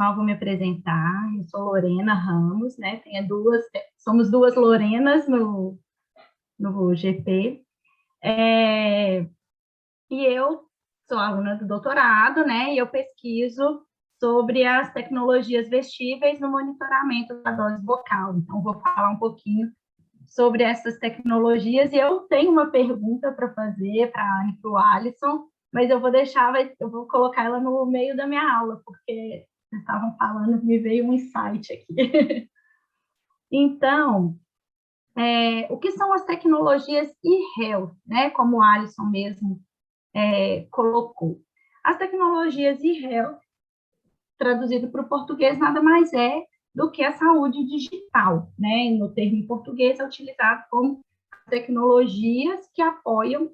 Então, eu vou me apresentar. Eu sou Lorena Ramos, né? Somos duas Lorenas no GP. E eu sou aluna do doutorado, né? E eu pesquiso sobre as tecnologias vestíveis no monitoramento da dose vocal. Então, vou falar um pouquinho sobre essas tecnologias. E eu tenho uma pergunta para fazer para a Anne e para o Alisson, mas eu vou colocar ela no meio da minha aula, porque vocês estavam falando, me veio um insight aqui. Então, o que são as tecnologias e-health, né? Como o Alisson mesmo colocou. As tecnologias e-health, traduzido para o português, nada mais é do que a saúde digital, né? No termo em português é utilizado como tecnologias que apoiam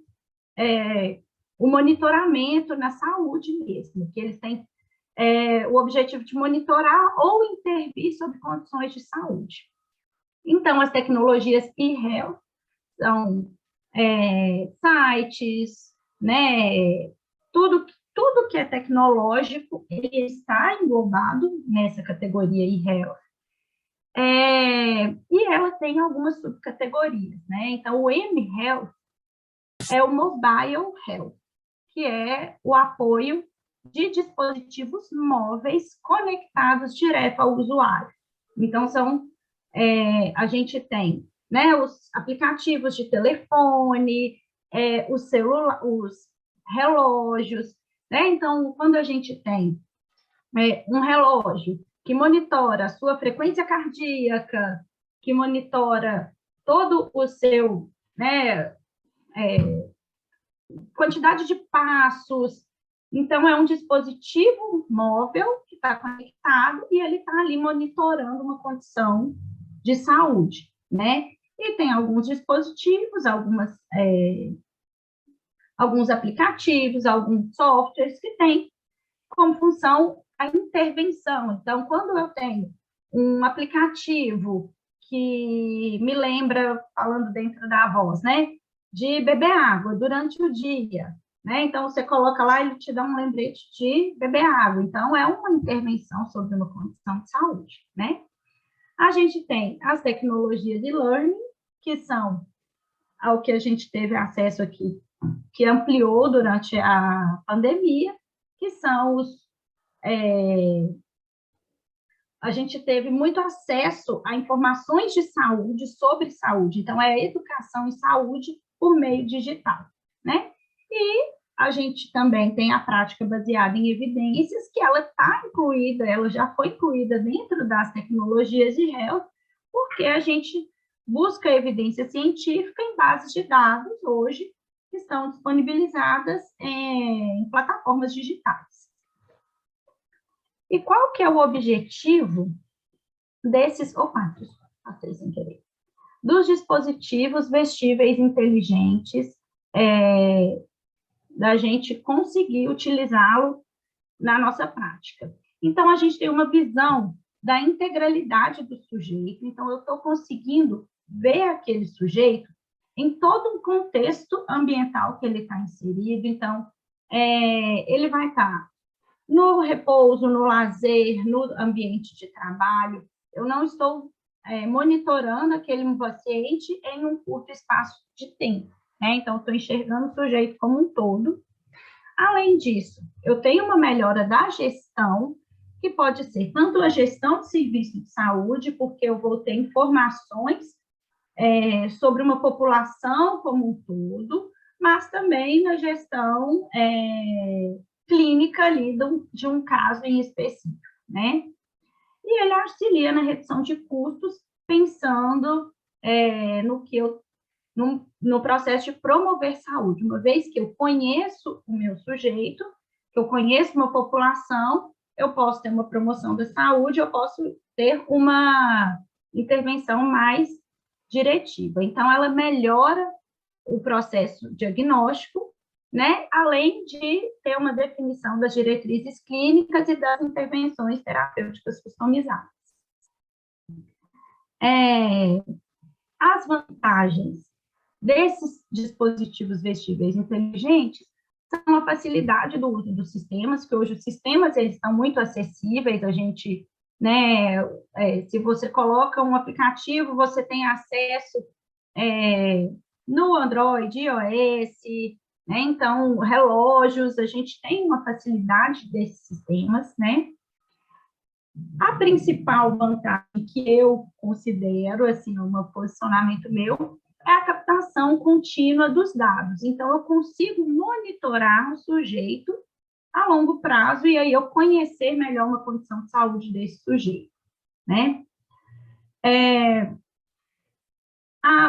o monitoramento na saúde mesmo, que eles têm o objetivo de monitorar ou intervir sobre condições de saúde. Então, as tecnologias e-health são sites, né? Tudo que é tecnológico, ele está englobado nessa categoria e-health. E ela tem algumas subcategorias, né? Então, o M-Health é o Mobile Health, que é o apoio de dispositivos móveis conectados direto ao usuário. Então, a gente tem, né, os aplicativos de telefone, os relógios, né? Então, quando a gente tem um relógio que monitora a sua frequência cardíaca, que monitora todo o seu, né, quantidade de passos. Então, é um dispositivo móvel que está conectado e ele está ali monitorando uma condição de saúde, né? E tem alguns dispositivos, alguns aplicativos, alguns softwares que têm como função a intervenção. Então, quando eu tenho um aplicativo que me lembra, falando dentro da voz, né, de beber água durante o dia, né? Então, você coloca lá, ele te dá um lembrete de beber água. Então, é uma intervenção sobre uma condição de saúde, né? A gente tem as tecnologias de learning, que são ao que a gente teve acesso aqui, que ampliou durante a pandemia, que são a gente teve muito acesso a informações de saúde, sobre saúde. Então, é a educação em saúde por meio digital, né? E a gente também tem a prática baseada em evidências, que ela está incluída, ela já foi incluída dentro das tecnologias de health, porque a gente busca evidência científica em bases de dados hoje, que estão disponibilizadas em plataformas digitais. E qual que é o objetivo desses... Opa, passei sem querer. Dos dispositivos vestíveis inteligentes, da gente conseguir utilizá-lo na nossa prática. Então, a gente tem uma visão da integralidade do sujeito. Então, eu estou conseguindo ver aquele sujeito em todo um contexto ambiental que ele está inserido. Então, ele vai estar no repouso, no lazer, no ambiente de trabalho. Eu não estou monitorando aquele paciente em um curto espaço de tempo, né? Então, estou enxergando o sujeito como um todo. Além disso, eu tenho uma melhora da gestão, que pode ser tanto a gestão de serviço de saúde, porque eu vou ter informações sobre uma população como um todo, mas também na gestão clínica ali de um caso em específico, né? E ele auxilia na redução de custos, pensando no processo de promover saúde. Uma vez que eu conheço o meu sujeito, que eu conheço uma população, eu posso ter uma promoção da saúde, eu posso ter uma intervenção mais diretiva. Então, ela melhora o processo diagnóstico, né? Além de ter uma definição das diretrizes clínicas e das intervenções terapêuticas customizadas. As vantagens desses dispositivos vestíveis inteligentes são a facilidade do uso dos sistemas, que hoje os sistemas eles estão muito acessíveis, a gente, né, se você coloca um aplicativo, você tem acesso no Android, iOS, né, então, relógios, a gente tem uma facilidade desses sistemas, né. A principal vantagem que eu considero, assim, um posicionamento meu, é a captação contínua dos dados. Então, eu consigo monitorar o sujeito a longo prazo e aí eu conhecer melhor uma condição de saúde desse sujeito, né?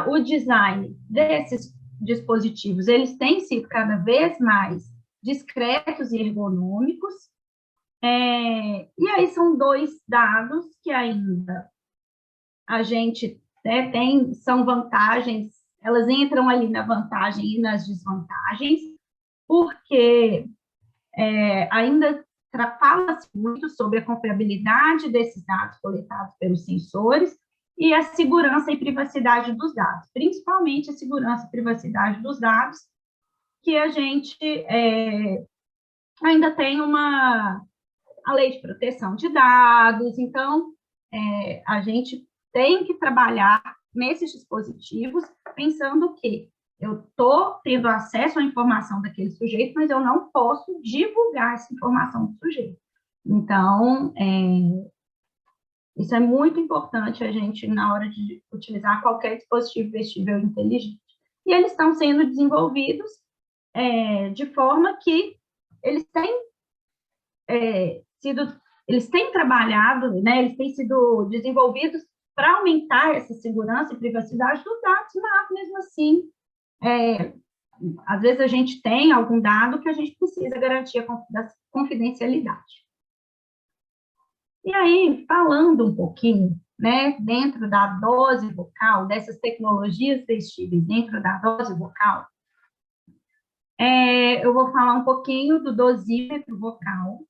O design desses dispositivos, eles têm sido cada vez mais discretos e ergonômicos, e aí são dois dados que ainda a gente, né, tem, são vantagens, elas entram ali na vantagem e nas desvantagens, porque ainda fala-se muito sobre a confiabilidade desses dados coletados pelos sensores e a segurança e privacidade dos dados, principalmente a segurança e privacidade dos dados, que a gente ainda tem a lei de proteção de dados, então a gente tem que trabalhar nesses dispositivos pensando que eu estou tendo acesso à informação daquele sujeito, mas eu não posso divulgar essa informação do sujeito. Então, isso é muito importante a gente, na hora de utilizar qualquer dispositivo vestível inteligente. E eles estão sendo desenvolvidos de forma que eles têm trabalhado, né, eles têm sido desenvolvidos para aumentar essa segurança e privacidade dos dados, mas mesmo assim, às vezes a gente tem algum dado que a gente precisa garantir a confidencialidade. E aí, falando um pouquinho, né, dentro da dose vocal, dessas tecnologias vestíveis dentro da dose vocal, eu vou falar um pouquinho do dosímetro vocal,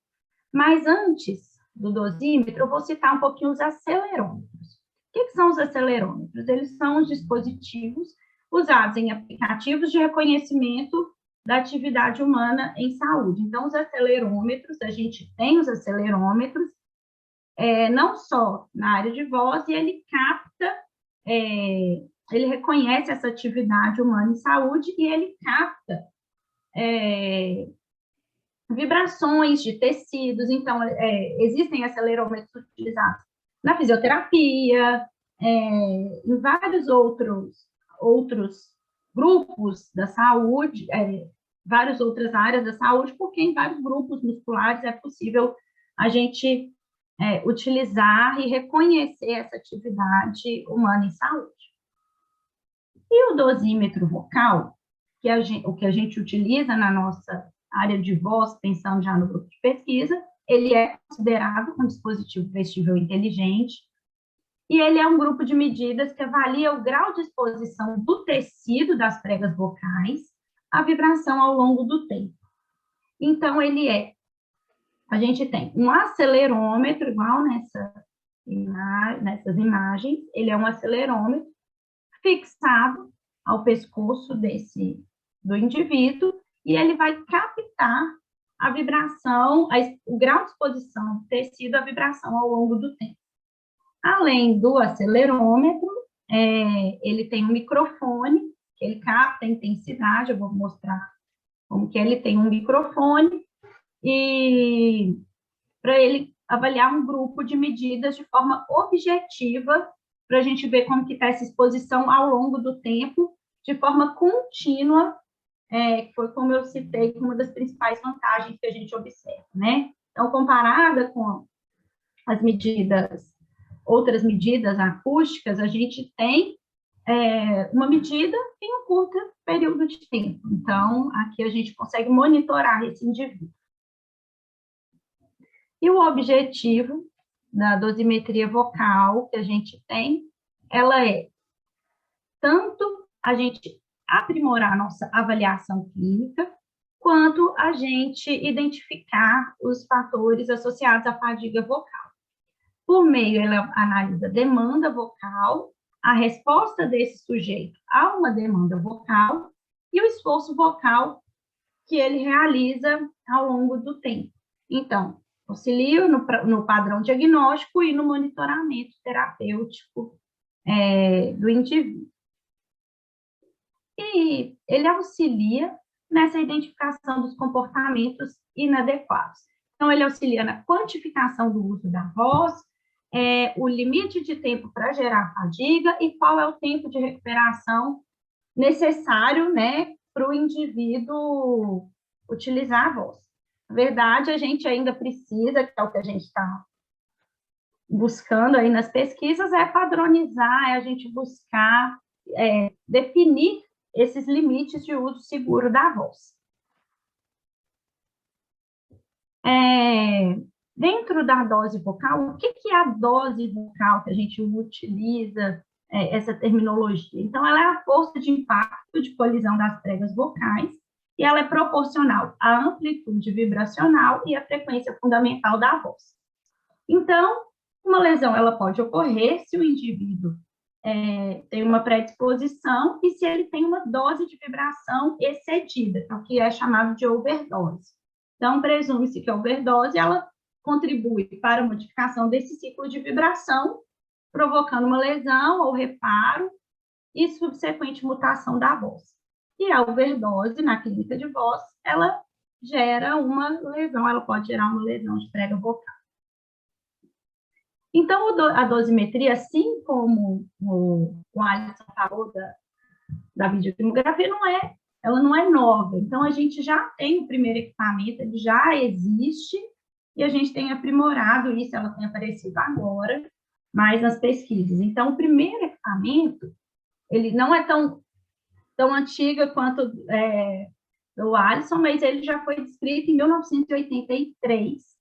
mas antes do dosímetro, eu vou citar um pouquinho os acelerômetros. O que são os acelerômetros? Eles são os dispositivos usados em aplicativos de reconhecimento da atividade humana em saúde. Então, os acelerômetros, a gente tem os acelerômetros, não só na área de voz, e ele capta, ele reconhece essa atividade humana em saúde e ele capta vibrações de tecidos. Então, existem acelerômetros utilizados na fisioterapia, em vários outros grupos da saúde, várias outras áreas da saúde, porque em vários grupos musculares é possível a gente utilizar e reconhecer essa atividade humana em saúde. E o dosímetro vocal, o que a gente utiliza na nossa área de voz, pensando já no grupo de pesquisa, ele é considerado um dispositivo vestível inteligente, e ele é um grupo de medidas que avalia o grau de exposição do tecido das pregas vocais à vibração ao longo do tempo. Então, a gente tem um acelerômetro, igual nessas imagens, ele é um acelerômetro fixado ao pescoço do indivíduo, e ele vai captar a vibração, o grau de exposição do tecido à vibração ao longo do tempo. Além do acelerômetro, ele tem um microfone, que ele capta a intensidade, eu vou mostrar como que ele tem um microfone, e para ele avaliar um grupo de medidas de forma objetiva, para a gente ver como que está essa exposição ao longo do tempo, de forma contínua, que foi como eu citei, uma das principais vantagens que a gente observa, né? Então, comparada com as outras medidas acústicas, a gente tem uma medida em um curto período de tempo. Então, aqui a gente consegue monitorar esse indivíduo. E o objetivo da dosimetria vocal que a gente tem, ela é tanto a gente aprimorar a nossa avaliação clínica, quanto a gente identificar os fatores associados à fadiga vocal. Por meio, ela analisa a demanda vocal, a resposta desse sujeito a uma demanda vocal e o esforço vocal que ele realiza ao longo do tempo. Então, auxilio no padrão diagnóstico e no monitoramento terapêutico do indivíduo. E ele auxilia nessa identificação dos comportamentos inadequados. Então, ele auxilia na quantificação do uso da voz, o limite de tempo para gerar fadiga e qual é o tempo de recuperação necessário, né, para o indivíduo utilizar a voz. Na verdade, a gente ainda precisa, que é o que a gente está buscando aí nas pesquisas, é padronizar, é a gente buscar definir esses limites de uso seguro da voz. Dentro da dose vocal, o que é a dose vocal que a gente utiliza essa terminologia? Então, ela é a força de impacto de colisão das pregas vocais e ela é proporcional à amplitude vibracional e à frequência fundamental da voz. Então, uma lesão ela pode ocorrer se o indivíduo tem uma predisposição e se ele tem uma dose de vibração excedida, o que é chamado de overdose. Então, presume-se que a overdose ela contribui para a modificação desse ciclo de vibração, provocando uma lesão ou reparo e subsequente mutação da voz. E a overdose, na clínica de voz, ela gera uma lesão, ela pode gerar uma lesão de prega vocal. Então, a dosimetria, assim como o Alisson falou da videoquimografia, ela não é nova. Então, a gente já tem o primeiro equipamento, ele já existe, e a gente tem aprimorado isso, ela tem aparecido agora, mais nas pesquisas. Então, o primeiro equipamento, ele não é tão antigo quanto o Alisson, mas ele já foi descrito em 1983,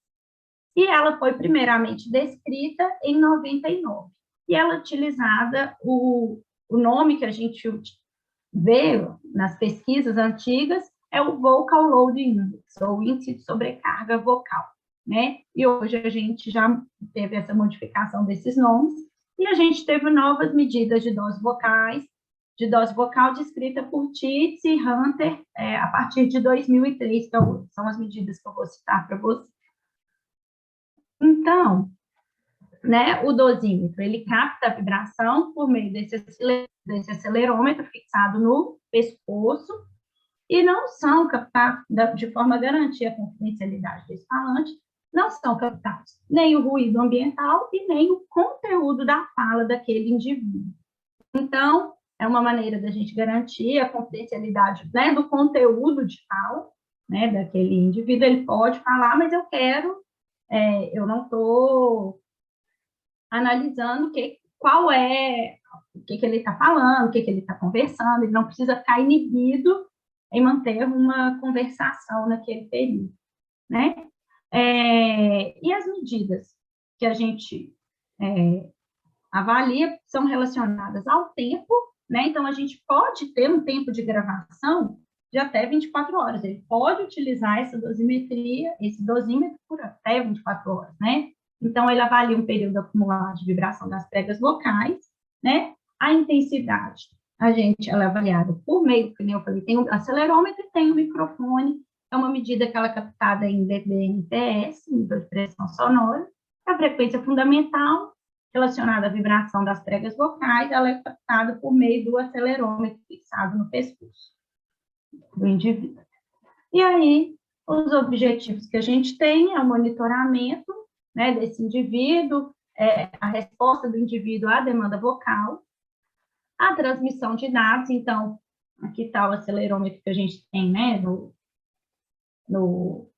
e ela foi primeiramente descrita em 99. E ela é utilizada, o nome que a gente vê nas pesquisas antigas é o Vocal Load Index, ou índice de sobrecarga vocal, né? E hoje a gente já teve essa modificação desses nomes, e a gente teve novas medidas de dose vocal descrita por Titz e Hunter a partir de 2003, que são as medidas que eu vou citar para você. Então, né, o dosímetro, ele capta a vibração por meio desse acelerômetro fixado no pescoço e não são captados, de forma a garantir a confidencialidade desse falante, não são captados nem o ruído ambiental e nem o conteúdo da fala daquele indivíduo. Então, é uma maneira da gente garantir a confidencialidade, né, do conteúdo de fala, né, daquele indivíduo. Ele pode falar, mas eu não estou analisando qual é, o que ele está falando, o que ele está conversando, ele não precisa ficar inibido em manter uma conversação naquele período, né? E as medidas que a gente avalia são relacionadas ao tempo, né? Então, a gente pode ter um tempo de gravação de até 24 horas. Ele pode utilizar essa dosimetria, esse dosímetro por até 24 horas, né? Então, ele avalia um período acumulado de vibração das pregas vocais, né? A intensidade, ela é avaliada por meio, como eu falei, tem um acelerômetro e tem um microfone, é uma medida que ela é captada em dBNPS, nível de pressão sonora. A frequência fundamental, relacionada à vibração das pregas vocais, ela é captada por meio do acelerômetro fixado no pescoço do indivíduo. E aí, os objetivos que a gente tem é o monitoramento, né, desse indivíduo, a resposta do indivíduo à demanda vocal, a transmissão de dados. Então, aqui está o acelerômetro que a gente tem, né, no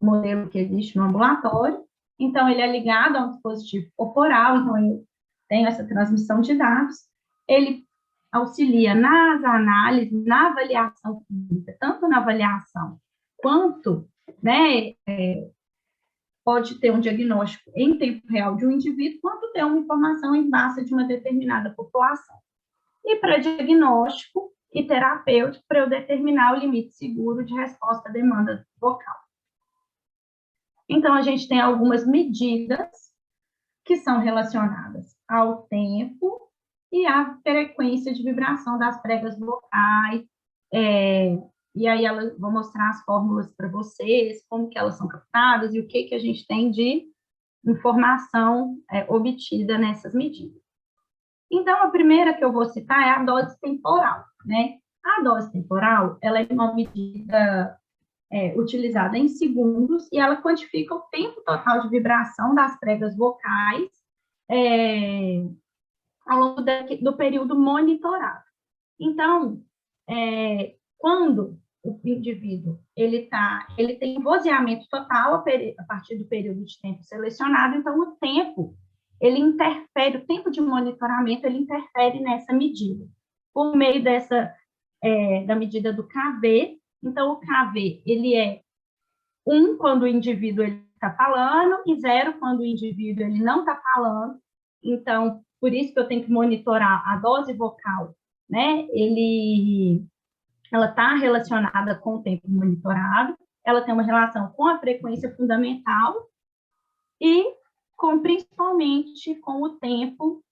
modelo que existe no ambulatório. Então, ele é ligado a um dispositivo corporal, então eu tenho essa transmissão de dados. Ele auxilia nas análises, na avaliação clínica, tanto na avaliação quanto, né, pode ter um diagnóstico em tempo real de um indivíduo, quanto ter uma informação em base de uma determinada população. E para diagnóstico e terapêutico, para eu determinar o limite seguro de resposta à demanda vocal. Então, a gente tem algumas medidas que são relacionadas ao tempo e à frequência de vibração das pregas vocais, e aí vou mostrar as fórmulas para vocês, como que elas são captadas e o que a gente tem de informação obtida nessas medidas. Então, a primeira que eu vou citar é a dose temporal, né? A dose temporal, ela é uma medida utilizada em segundos e ela quantifica o tempo total de vibração das pregas vocais ao longo do período monitorado. Então, quando o indivíduo ele tem vozeamento total a partir do período de tempo selecionado, então o tempo ele interfere, o tempo de monitoramento ele interfere nessa medida por meio da medida do KV. Então o KV ele é 1 quando o indivíduo está falando e 0 quando o indivíduo ele não está falando. Então por isso que eu tenho que monitorar a dose vocal, né? Ela está relacionada com o tempo monitorado, ela tem uma relação com a frequência fundamental e principalmente com o tempo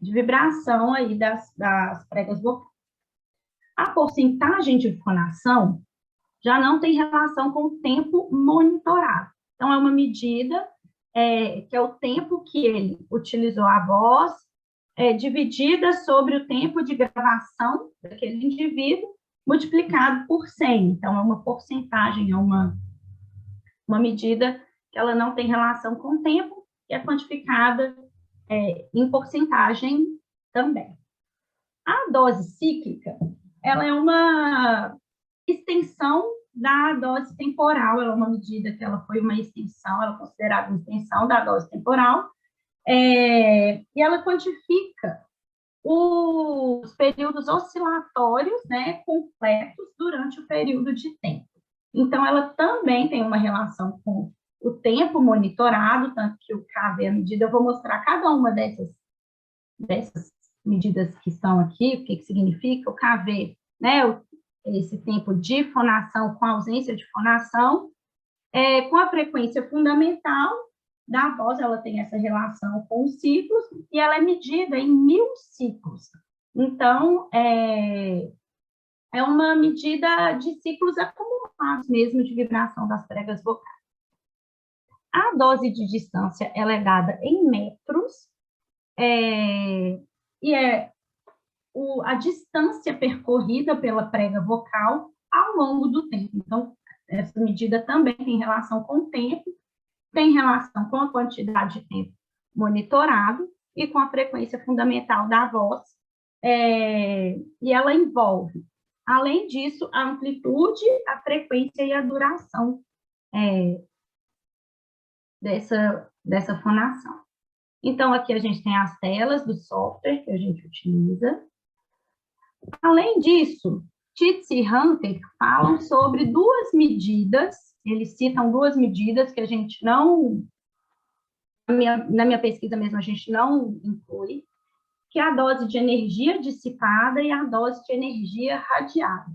de vibração aí das pregas vocais. A porcentagem de fonação já não tem relação com o tempo monitorado. Então, é uma medida que é o tempo que ele utilizou a voz, dividida sobre o tempo de gravação daquele indivíduo, multiplicado por 100. Então, é uma porcentagem, é uma medida que ela não tem relação com o tempo, que é quantificada em porcentagem também. A dose cíclica, ela é uma extensão da dose temporal, ela é uma medida que ela foi uma extensão, ela é considerada uma extensão da dose temporal, e ela quantifica os períodos oscilatórios, né, completos durante o período de tempo. Então, ela também tem uma relação com o tempo monitorado, tanto que o KV, a medida, eu vou mostrar cada uma dessas medidas que estão aqui, o que significa o KV, né, esse tempo de fonação com ausência de fonação, com a frequência fundamental da voz, ela tem essa relação com os ciclos, e ela é medida em 1000 ciclos. Então, é uma medida de ciclos acumulados mesmo de vibração das pregas vocais. A dose de distância, ela é dada em metros, e a distância percorrida pela prega vocal ao longo do tempo. Então, essa medida também tem relação com o tempo, tem relação com a quantidade de tempo monitorado e com a frequência fundamental da voz, e ela envolve, além disso, a amplitude, a frequência e a duração dessa fonação. Então, aqui a gente tem as telas do software que a gente utiliza. Além disso, Titz e Hunter falam sobre 2 medidas, eles citam 2 medidas que a gente não, na minha pesquisa mesmo, a gente não inclui, que é a dose de energia dissipada e a dose de energia radiada.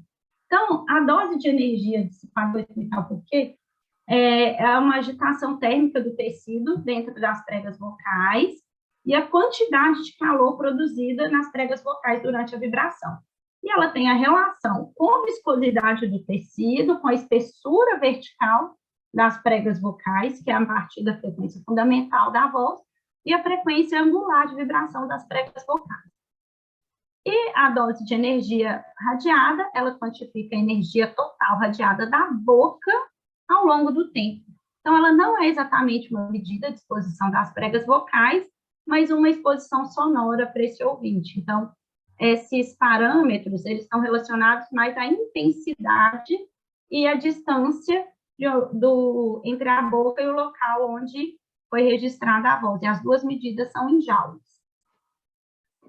Então, a dose de energia dissipada, vou explicar por quê, é uma agitação térmica do tecido dentro das pregas vocais e a quantidade de calor produzida nas pregas vocais durante a vibração. E ela tem a relação com a viscosidade do tecido, com a espessura vertical das pregas vocais, que é a partir da frequência fundamental da voz, e a frequência angular de vibração das pregas vocais. E a dose de energia radiada, ela quantifica a energia total radiada da boca ao longo do tempo. Então, ela não é exatamente uma medida de exposição das pregas vocais, mas uma exposição sonora para esse ouvinte. Então, esses parâmetros, eles estão relacionados mais à intensidade e à distância entre a boca e o local onde foi registrada a voz. E as 2 medidas são em joules.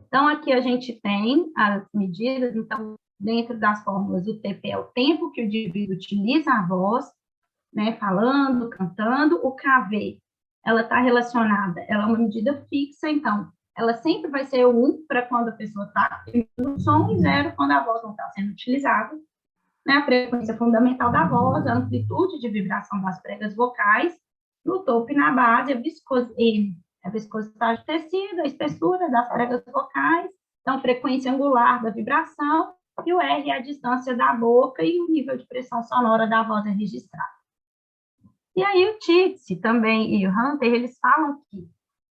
Então, aqui a gente tem as medidas. Então, dentro das fórmulas, o TP é o tempo que o indivíduo utiliza a voz, né, falando, cantando. O KV, ela está relacionada, ela é uma medida fixa, então, ela sempre vai ser 1 para quando a pessoa está emitindo o som e 0 quando a voz não está sendo utilizada. Né, a frequência fundamental da voz, a amplitude de vibração das pregas vocais, no topo e na base, a viscosidade do tecido, a espessura das pregas vocais, então, frequência angular da vibração e o R é a distância da boca e o nível de pressão sonora da voz é registrado. E aí o Titze também e o Hunter, eles falam que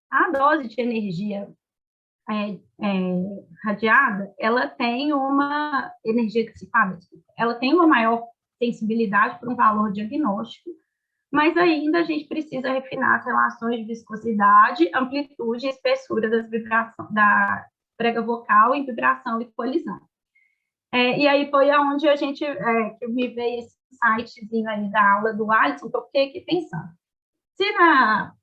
a dose de energia radiada, ela tem uma energia dissipada, ela tem uma maior sensibilidade para um valor diagnóstico, mas ainda a gente precisa refinar as relações de viscosidade, amplitude e espessura das vibrações, da prega vocal em vibração e colisão. E aí foi aonde a gente, que me veio esse sitezinho aí da aula do Alisson, que eu fiquei aqui pensando. Se na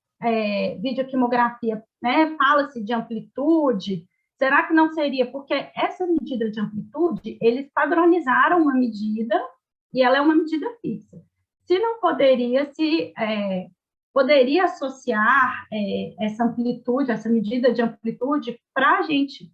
videoquimografia, né, fala-se de amplitude, será que não seria? Porque essa medida de amplitude, eles padronizaram uma medida e ela é uma medida fixa. Se não poderia poderia associar essa amplitude, essa medida de amplitude, para a gente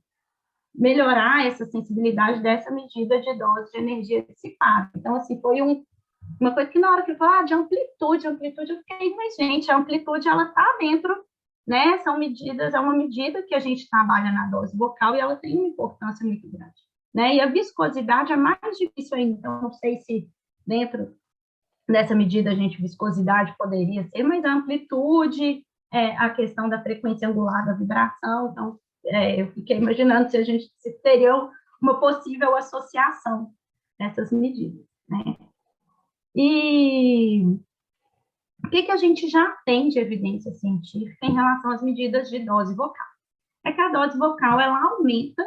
melhorar essa sensibilidade dessa medida de dose de energia dissipada. Então, assim, foi uma coisa que na hora que eu falei de amplitude, eu fiquei, mas, gente, a amplitude, ela está dentro, né? São medidas, é uma medida que a gente trabalha na dose vocal e ela tem uma importância muito grande, né? E a viscosidade é mais difícil ainda, então, não sei se dentro dessa medida, viscosidade poderia ser, mas a amplitude, a questão da frequência angular da vibração, então, eu fiquei imaginando se teria uma possível associação dessas medidas, né? E o que a gente já tem de evidência científica em relação às medidas de dose vocal? É que a dose vocal, ela aumenta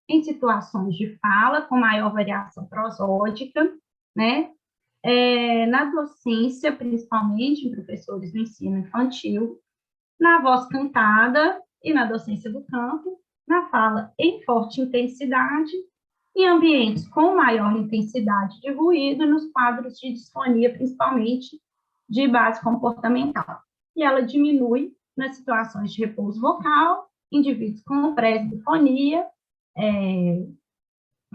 em situações de fala com maior variação prosódica, né? Na docência, principalmente em professores do ensino infantil, na voz cantada e na docência do campo, na fala em forte intensidade, em ambientes com maior intensidade de ruído, nos quadros de disfonia, principalmente de base comportamental. E ela diminui nas situações de repouso vocal, indivíduos com presbifonia,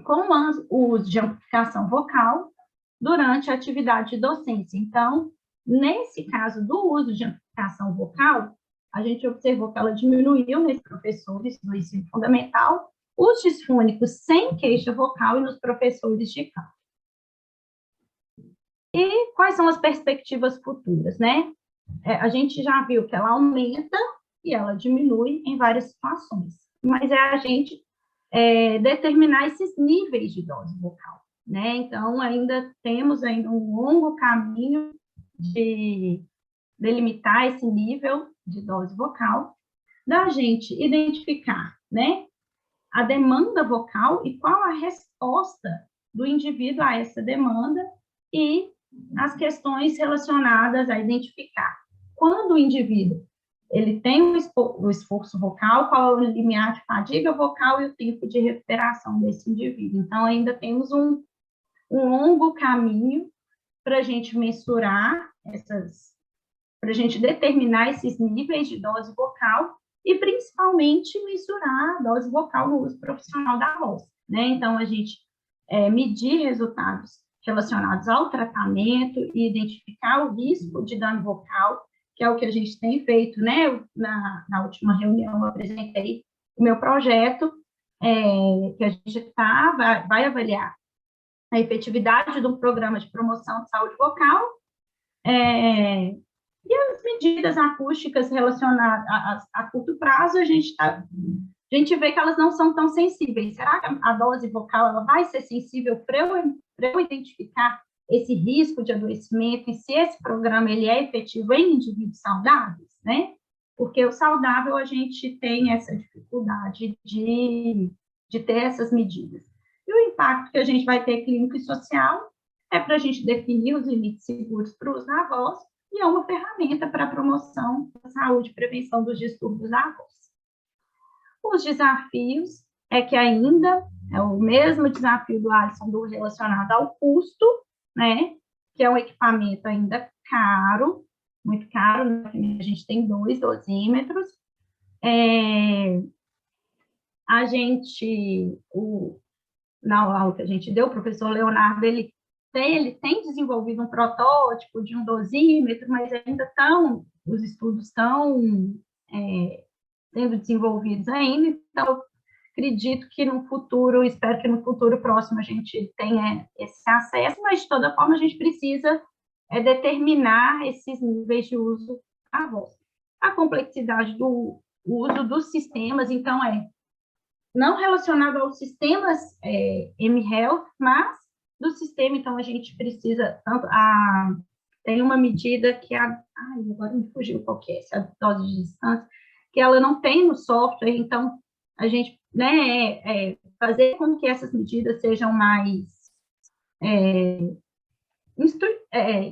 com o uso de amplificação vocal durante a atividade de docência. Então, nesse caso do uso de amplificação vocal, a gente observou que ela diminuiu nos professores do ensino fundamental, os disfônicos sem queixa vocal e nos professores de campo. E quais são as perspectivas futuras, né? A gente já viu que ela aumenta e ela diminui em várias situações, mas é a gente determinar esses níveis de dose vocal, né? Então, temos um longo caminho de delimitar esse nível de dose vocal, da gente identificar, né, a demanda vocal e qual a resposta do indivíduo a essa demanda e as questões relacionadas a identificar quando o indivíduo ele tem o esforço vocal, qual é o limiar de fadiga vocal e o tempo de recuperação desse indivíduo. Então, ainda temos um longo caminho para a gente mensurar para a gente determinar esses níveis de dose vocal e, principalmente, mensurar a dose vocal no uso profissional da voz, né? Então, a gente medir resultados relacionados ao tratamento e identificar o risco de dano vocal, que é o que a gente tem feito, né? Na última reunião, eu apresentei o meu projeto, que a gente vai avaliar a efetividade do programa de promoção de saúde vocal, e as medidas acústicas relacionadas a curto prazo, a gente vê que elas não são tão sensíveis. Será que a dose vocal ela vai ser sensível para eu identificar esse risco de adoecimento e se esse programa ele é efetivo em indivíduos saudáveis, né? Porque o saudável a gente tem essa dificuldade de ter essas medidas. E o impacto que a gente vai ter clínico e social é para a gente definir os limites seguros para o uso da voz e é uma ferramenta para a promoção da saúde e prevenção dos distúrbios da voz. Os desafios é que ainda é o mesmo desafio do Alisson relacionado ao custo, né? Que é um equipamento ainda caro, muito caro, né? A gente tem 2 dosímetros. A gente, na aula que a gente deu, o professor Leonardo, ele tem desenvolvido um protótipo de um dosímetro, mas ainda os estudos estão sendo desenvolvidos ainda, então acredito que no futuro, espero que no futuro próximo a gente tenha esse acesso, mas de toda forma a gente precisa determinar esses níveis de uso da voz. A complexidade do uso dos sistemas, então, não relacionado aos sistemas mHealth, mas do sistema, então, a gente precisa, tem uma medida que agora me fugiu qual que é, essa dose de distância, que ela não tem no software, então, a gente, né, fazer com que essas medidas sejam mais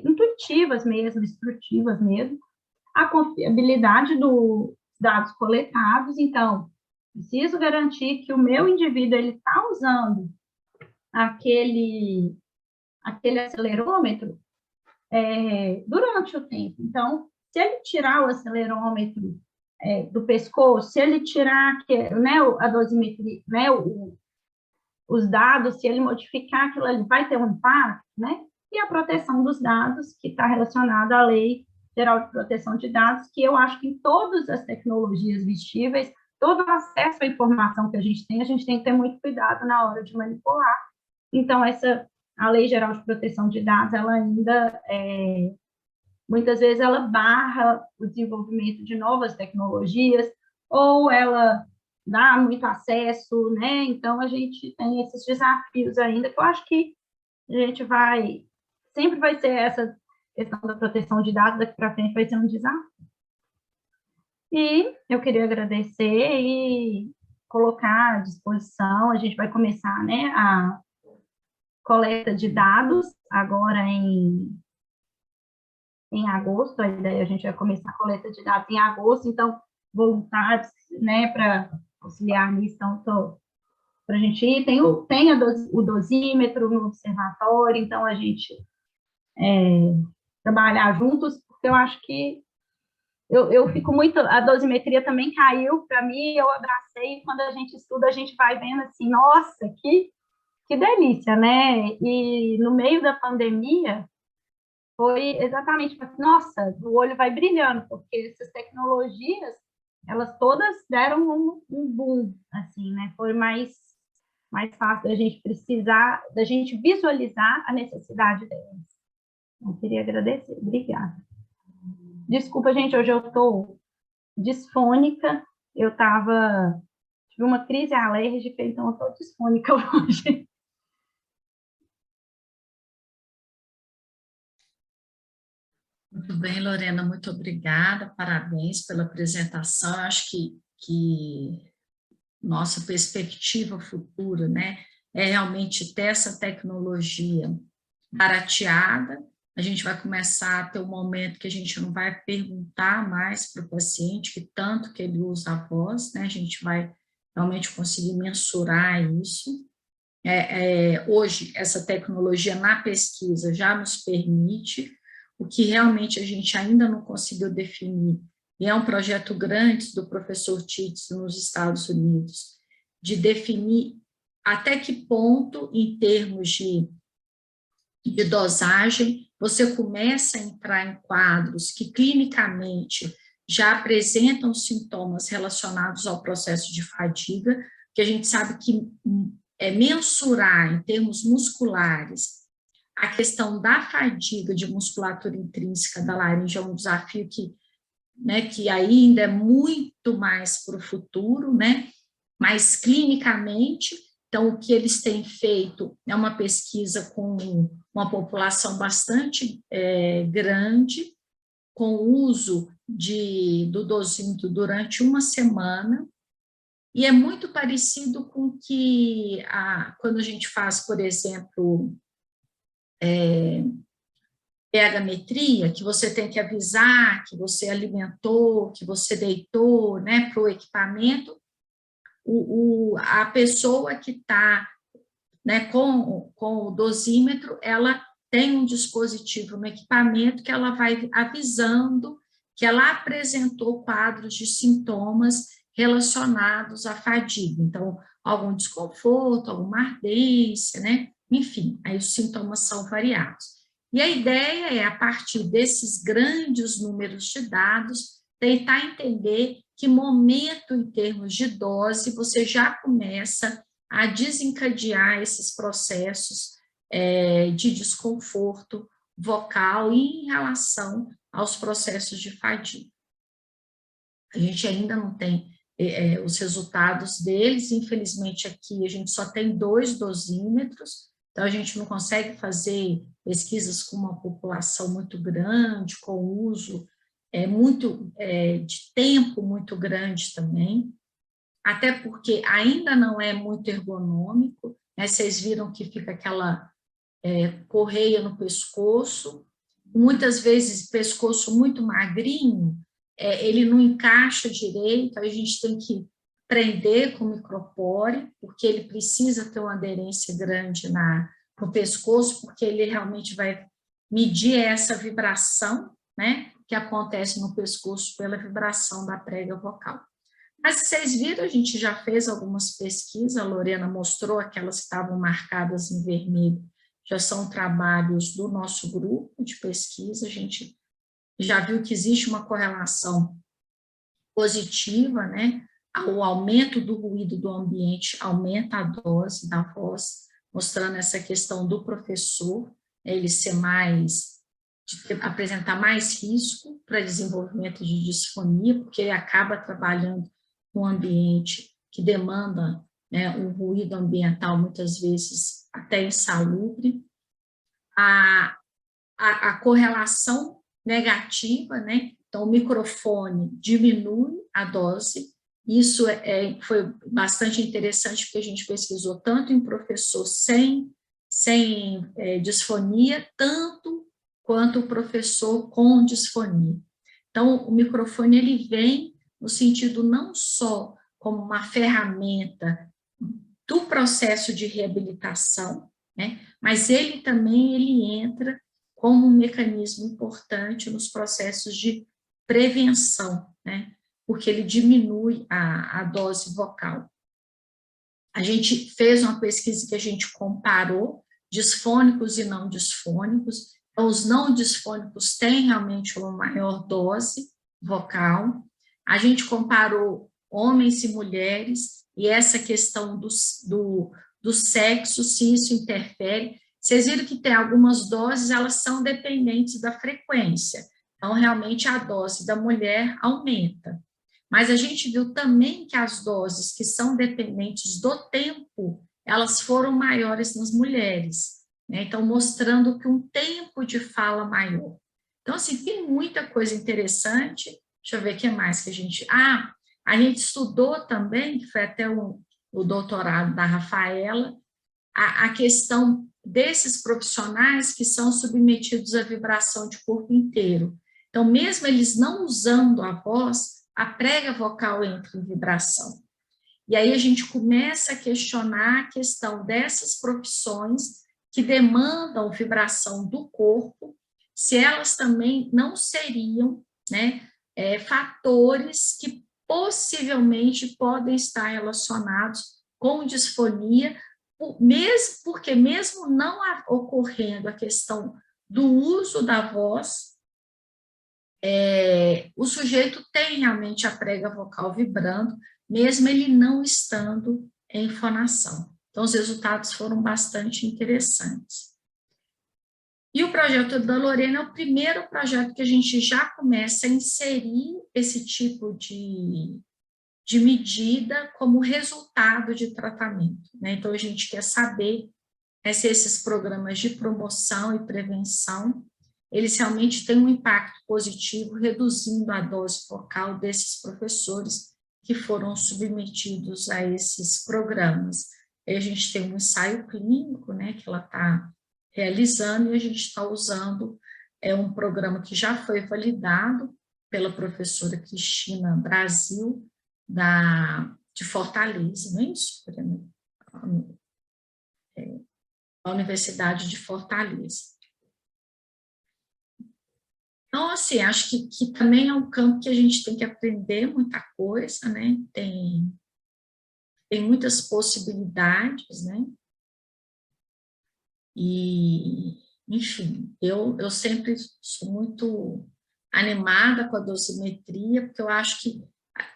intuitivas mesmo, instrutivas mesmo, a confiabilidade dos dados coletados, então, preciso garantir que o meu indivíduo ele está usando aquele acelerômetro durante o tempo. Então, se ele tirar o acelerômetro do pescoço, se ele tirar né, a dosimetria, né, os dados, se ele modificar aquilo ali, vai ter um impacto, né? E a proteção dos dados, que está relacionada à Lei Geral de Proteção de Dados, que eu acho que em todas as tecnologias vestíveis, todo acesso à informação que a gente tem que ter muito cuidado na hora de manipular. Então, a Lei Geral de Proteção de Dados, ela ainda, muitas vezes, ela barra o desenvolvimento de novas tecnologias, ou ela dá muito acesso, né? Então, a gente tem esses desafios ainda, que eu acho que a gente sempre vai ser essa questão da proteção de dados, daqui para frente vai ser um desafio. E eu queria agradecer e colocar à disposição, a gente vai começar, né, a coleta de dados agora em agosto, a ideia a gente vai começar a coleta de dados em agosto, então, voluntários, né, para auxiliar nisso, então, para a gente ir, tem o dosímetro no observatório, então a gente trabalhar juntos, porque eu acho que eu fico muito, a dosimetria também caiu para mim, eu abracei, e quando a gente estuda, a gente vai vendo assim, nossa, que delícia, né? E no meio da pandemia, foi exatamente, nossa, o olho vai brilhando, porque essas tecnologias, elas todas deram um boom, assim, né? Foi mais fácil da gente precisar, da gente visualizar a necessidade delas. Eu queria agradecer, obrigada. Desculpa, gente, hoje eu estou disfônica, tive uma crise alérgica, então eu estou disfônica hoje. Muito bem, Lorena, muito obrigada, parabéns pela apresentação. Eu acho que nossa perspectiva futura, né, é realmente ter essa tecnologia barateada. A gente vai começar a ter um momento que a gente não vai perguntar mais para o paciente que tanto que ele usa a voz, né, a gente vai realmente conseguir mensurar isso. Hoje, essa tecnologia na pesquisa já nos permite, o que realmente a gente ainda não conseguiu definir, e é um projeto grande do professor Tits nos Estados Unidos, de definir até que ponto, em termos de dosagem, você começa a entrar em quadros que clinicamente já apresentam sintomas relacionados ao processo de fadiga, que a gente sabe que mensurar em termos musculares a questão da fadiga de musculatura intrínseca da laringe é um desafio que ainda é muito mais para o futuro, né? Mas clinicamente, então o que eles têm feito é uma pesquisa com uma população bastante grande, com o uso do dosímetro durante uma semana, e é muito parecido com que quando a gente faz, por exemplo, pH-metria, que você tem que avisar que você alimentou, que você deitou, né, para o equipamento, a pessoa que está, né, com o dosímetro, ela tem um dispositivo no equipamento que ela vai avisando que ela apresentou quadros de sintomas relacionados à fadiga, então, algum desconforto, alguma ardência, né, enfim, aí os sintomas são variados. E a ideia é, a partir desses grandes números de dados, tentar entender que momento, em termos de dose, você já começa a desencadear esses processos de desconforto vocal em relação aos processos de fadiga. A gente ainda não tem os resultados deles, infelizmente aqui a gente só tem 2 dosímetros, então a gente não consegue fazer pesquisas com uma população muito grande, com uso de tempo muito grande também, até porque ainda não é muito ergonômico, né? Vocês viram que fica aquela correia no pescoço, muitas vezes pescoço muito magrinho, ele não encaixa direito, aí a gente tem que prender com o micropore, porque ele precisa ter uma aderência grande no pescoço, porque ele realmente vai medir essa vibração, né, que acontece no pescoço pela vibração da prega vocal. Mas vocês viram, a gente já fez algumas pesquisas, a Lorena mostrou aquelas que estavam marcadas em vermelho, já são trabalhos do nosso grupo de pesquisa, a gente já viu que existe uma correlação positiva, né? O aumento do ruído do ambiente aumenta a dose da voz, mostrando essa questão do professor, ele ser apresentar mais risco para desenvolvimento de disfonia, porque ele acaba trabalhando num ambiente que demanda, né, um ruído ambiental, muitas vezes até insalubre. A correlação negativa, né? Então, o microfone diminui a dose, isso foi bastante interessante, porque a gente pesquisou tanto em professor sem disfonia, tanto quanto o professor com disfonia. Então, o microfone ele vem no sentido não só como uma ferramenta do processo de reabilitação, né, mas ele também entra como um mecanismo importante nos processos de prevenção, né, porque ele diminui a dose vocal. A gente fez uma pesquisa que a gente comparou disfônicos e não disfônicos. Então, os não disfônicos têm realmente uma maior dose vocal. A gente comparou homens e mulheres, e essa questão do sexo, se isso interfere. Vocês viram que tem algumas doses, elas são dependentes da frequência. Então, realmente, a dose da mulher aumenta. Mas a gente viu também que as doses que são dependentes do tempo, elas foram maiores nas mulheres, né? Então, mostrando que um tempo de fala maior. Então, assim, tem muita coisa interessante. Deixa eu ver o que mais que a gente... a gente estudou também, que foi até o doutorado da Rafaela, a questão desses profissionais que são submetidos à vibração de corpo inteiro. Então, mesmo eles não usando a voz, a prega vocal entra em vibração. E aí a gente começa a questionar a questão dessas profissões que demandam vibração do corpo, se elas também não seriam, né, fatores que possivelmente podem estar relacionados com disfonia, porque mesmo não ocorrendo a questão do uso da voz, o sujeito tem realmente a prega vocal vibrando, mesmo ele não estando em fonação. Então, os resultados foram bastante interessantes. E o projeto da Lorena é o primeiro projeto que a gente já começa a inserir esse tipo de medida como resultado de tratamento, né? Então, a gente quer saber se esses programas de promoção e prevenção eles realmente têm um impacto positivo, reduzindo a dose vocal desses professores que foram submetidos a esses programas. Aí a gente tem um ensaio clínico, né, que ela está realizando, e a gente está usando um programa que já foi validado pela professora Cristina Brasil, de Fortaleza, não é isso? A Universidade de Fortaleza. Então, assim, acho que também é um campo que a gente tem que aprender muita coisa, né? Tem muitas possibilidades, né? E, enfim, eu sempre sou muito animada com a dosimetria, porque eu acho que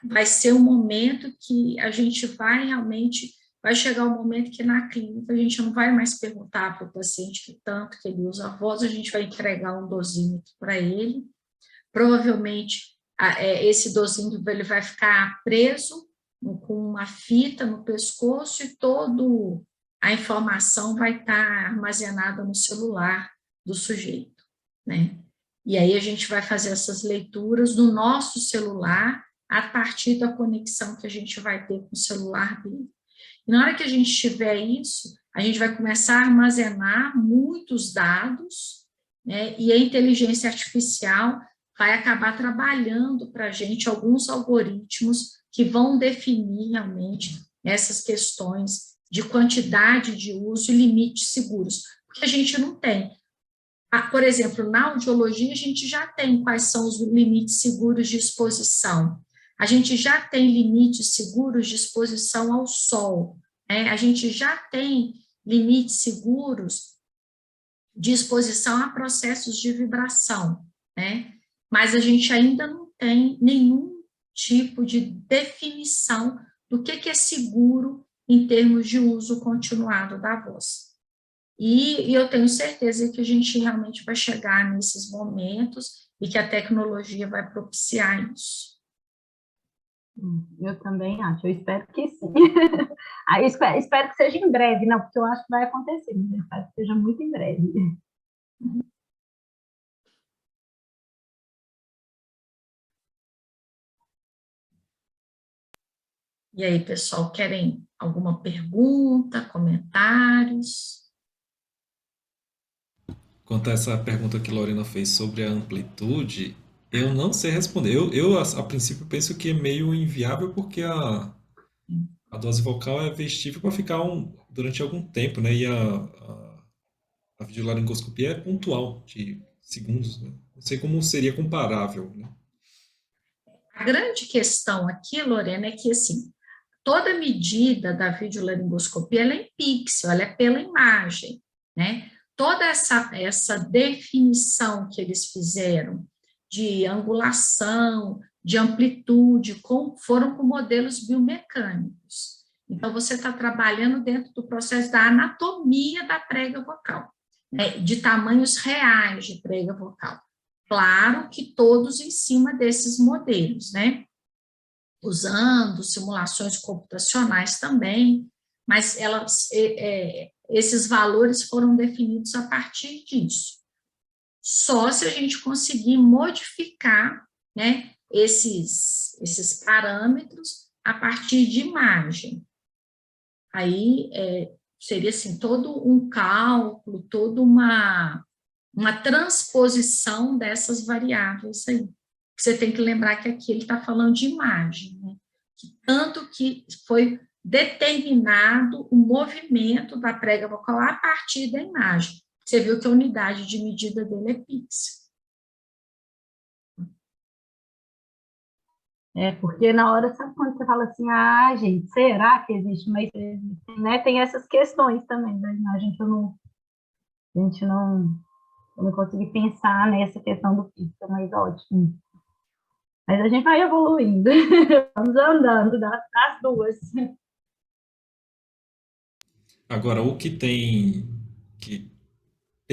vai ser um momento que a gente vai realmente, vai chegar um momento que na clínica a gente não vai mais perguntar para o paciente que tanto que ele usa a voz, a gente vai entregar um dosímetro para ele, provavelmente esse dosímetro ele vai ficar preso com uma fita no pescoço e toda a informação vai estar armazenada no celular do sujeito, né? E aí a gente vai fazer essas leituras no nosso celular a partir da conexão que a gente vai ter com o celular dele. E na hora que a gente tiver isso, a gente vai começar a armazenar muitos dados, né? E a inteligência artificial vai acabar trabalhando para a gente alguns algoritmos que vão definir realmente essas questões de quantidade de uso e limites seguros, porque a gente não tem. Por exemplo, na audiologia, a gente já tem quais são os limites seguros de exposição. A gente já tem limites seguros de exposição ao sol, né? A gente já tem limites seguros de exposição a processos de vibração, né? Mas a gente ainda não tem nenhum tipo de definição do que é seguro em termos de uso continuado da voz. E eu tenho certeza que a gente realmente vai chegar nesses momentos e que a tecnologia vai propiciar isso. Eu também acho, eu espero que sim. Aí espero que seja em breve, não, porque eu acho que vai acontecer, mas eu espero que seja muito em breve. E aí, pessoal, querem alguma pergunta, comentários? Quanto a essa pergunta que Lorena fez sobre a amplitude, eu não sei responder. A princípio, penso que é meio inviável porque a dose vocal é vestível para ficar durante algum tempo, né? E a videolaringoscopia é pontual, de segundos, né? Não sei como seria comparável, né? A grande questão aqui, Lorena, é que, assim, toda medida da videolaringoscopia ela é em pixel, ela é pela imagem, né? Toda essa definição que eles fizeram de angulação, de amplitude, foram com modelos biomecânicos. Então, você está trabalhando dentro do processo da anatomia da prega vocal, né? De tamanhos reais de prega vocal. Claro que todos em cima desses modelos, né? Usando simulações computacionais também, mas esses valores foram definidos a partir disso. Só se a gente conseguir modificar, né, esses parâmetros a partir de imagem. Aí seria assim, todo um cálculo, toda uma transposição dessas variáveis aí. Você tem que lembrar que aqui ele está falando de imagem, né? Tanto que foi determinado o movimento da prega vocal a partir da imagem. Você viu que a unidade de medida dele é pixel. Porque na hora, sabe quando você fala assim, gente, será que existe? Mas existe, né? Tem essas questões também da imagem que a gente não, eu não consegui pensar nessa questão do pixel, mas ótimo. Mas a gente vai evoluindo, vamos andando das duas. Agora, o que tem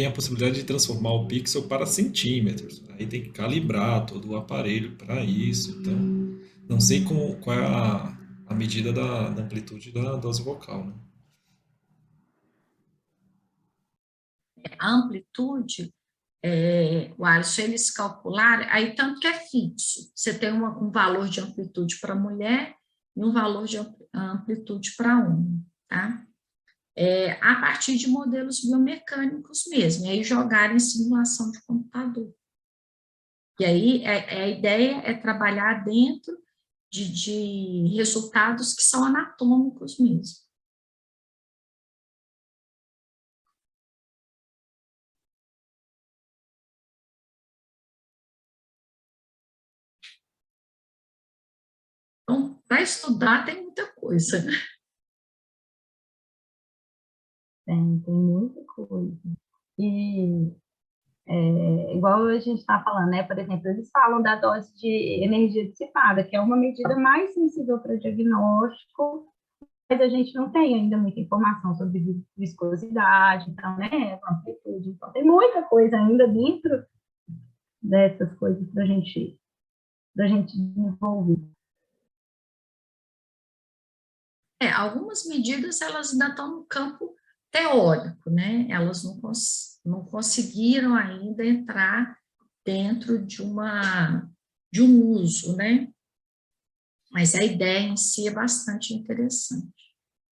a possibilidade de transformar o pixel para centímetros. Aí tem que calibrar todo o aparelho para isso. Então, não sei qual é a medida da amplitude da dose vocal, né? A amplitude, o Alisson, eles calcularam, aí tanto que é fixo. Você tem um valor de amplitude para mulher e um valor de amplitude para homem, tá? A partir de modelos biomecânicos mesmo, e aí jogar em simulação de computador. E aí a ideia é trabalhar dentro de resultados que são anatômicos mesmo. Então, para estudar tem muita coisa. Tem muita coisa. E Igual a gente está falando, né? Por exemplo, eles falam da dose de energia dissipada, que é uma medida mais sensível para diagnóstico, mas a gente não tem ainda muita informação sobre viscosidade, então, né? Amplitude. Então, tem muita coisa ainda dentro dessas coisas para a gente desenvolver. Algumas medidas elas ainda estão no campo teórico, né? Elas não conseguiram ainda entrar dentro de um uso, né? Mas a ideia em si é bastante interessante.